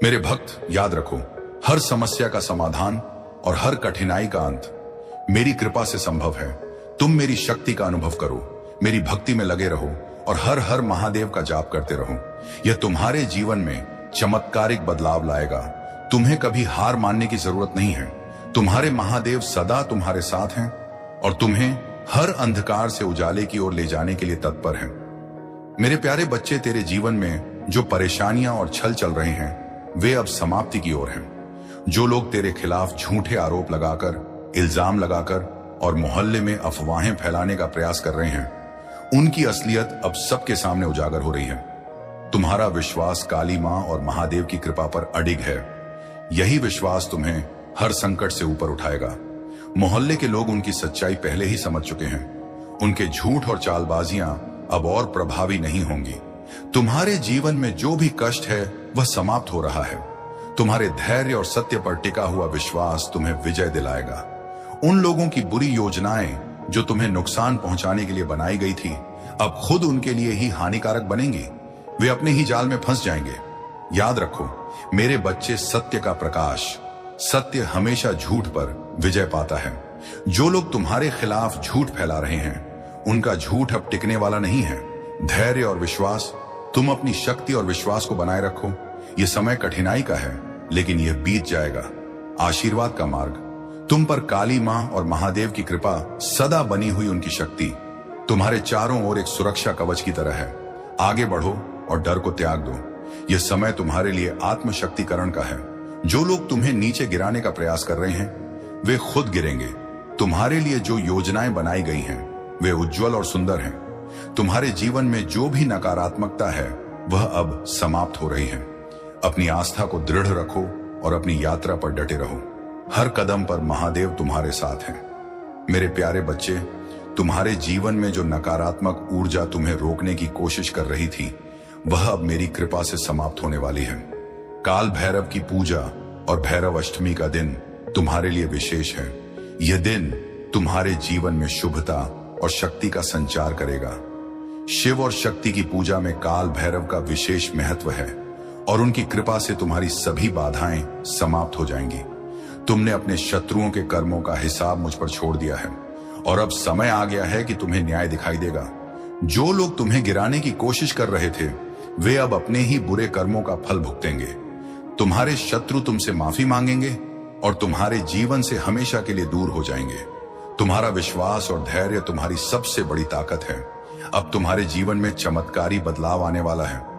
मेरे भक्त याद रखो, हर समस्या का समाधान और हर कठिनाई का अंत मेरी कृपा से संभव है। तुम मेरी शक्ति का अनुभव करो, मेरी भक्ति में लगे रहो और हर हर महादेव का जाप करते रहो। यह तुम्हारे जीवन में चमत्कारिक बदलाव लाएगा। तुम्हें कभी हार मानने की जरूरत नहीं है। तुम्हारे महादेव सदा तुम्हारे साथ हैं और तुम्हें हर अंधकार से उजाले की ओर ले जाने के लिए तत्पर हैं। मेरे प्यारे बच्चे, तेरे जीवन में जो परेशानियां और छल चल रहे हैं वे अब समाप्ति की ओर हैं। जो लोग तेरे खिलाफ झूठे आरोप लगाकर, इल्जाम लगाकर और मोहल्ले में अफवाहें फैलाने का प्रयास कर रहे हैं, उनकी असलियत अब सबके सामने उजागर हो रही है। तुम्हारा विश्वास काली मां और महादेव की कृपा पर अडिग है। यही विश्वास तुम्हें हर संकट से ऊपर उठाएगा। मोहल्ले के लोग उनकी सच्चाई पहले ही समझ चुके हैं। उनके झूठ और चालबाजियां अब और प्रभावी नहीं होंगी। तुम्हारे जीवन में जो भी कष्ट है वह समाप्त हो रहा है। तुम्हारे धैर्य और सत्य पर टिका हुआ विश्वास तुम्हें विजय दिलाएगा। उन लोगों की बुरी योजनाएं जो तुम्हें नुकसान पहुंचाने के लिए बनाई गई थी, अब खुद उनके लिए ही हानिकारक बनेंगी। वे अपने ही जाल में फंस जाएंगे। याद रखो मेरे बच्चे, सत्य का प्रकाश, सत्य हमेशा झूठ पर विजय पाता है। जो लोग तुम्हारे खिलाफ झूठ फैला रहे हैं, उनका झूठ अब टिकने वाला नहीं है। धैर्य और विश्वास, तुम अपनी शक्ति और विश्वास को बनाए रखो। यह समय कठिनाई का है, लेकिन यह बीत जाएगा। आशीर्वाद का मार्ग, तुम पर काली मां और महादेव की कृपा, सदा बनी हुई उनकी शक्ति तुम्हारे चारों ओर एक सुरक्षा कवच की तरह है। आगे बढ़ो और डर को त्याग दो। यह समय तुम्हारे लिए आत्मशक्तिकरण का है। जो लोग तुम्हें नीचे गिराने का प्रयास कर रहे हैं, वे खुद गिरेंगे। तुम्हारे लिए जो योजनाएं बनाई गई हैं, वे उज्जवल और सुंदर हैं। तुम्हारे जीवन में जो भी नकारात्मकता है वह अब समाप्त हो रही है। अपनी आस्था को दृढ़ रखो और अपनी यात्रा पर डटे रहो। हर कदम पर महादेव तुम्हारे साथ हैं। मेरे प्यारे बच्चे, तुम्हारे जीवन में जो नकारात्मक ऊर्जा तुम्हें रोकने की कोशिश कर रही थी, वह अब मेरी कृपा से समाप्त होने वाली है। काल भैरव की पूजा और भैरव अष्टमी का दिन तुम्हारे लिए विशेष है। यह दिन तुम्हारे जीवन में शुभता और शक्ति का संचार करेगा। शिव और शक्ति की पूजा में काल भैरव का विशेष महत्व है और उनकी कृपा से तुम्हारी सभी बाधाएं समाप्त हो जाएंगी। तुमने अपने शत्रुओं के कर्मों का हिसाब मुझ पर छोड़ दिया है और अब समय आ गया है कि तुम्हें न्याय दिखाई देगा। जो लोग तुम्हें गिराने की कोशिश कर रहे थे, वे अब अपने ही बुरे कर्मों का फल भुगतेंगे। तुम्हारे शत्रु तुमसे माफी मांगेंगे और तुम्हारे जीवन से हमेशा के लिए दूर हो जाएंगे। तुम्हारा विश्वास और धैर्य तुम्हारी सबसे बड़ी ताकत है। अब तुम्हारे जीवन में चमत्कारी बदलाव आने वाला है।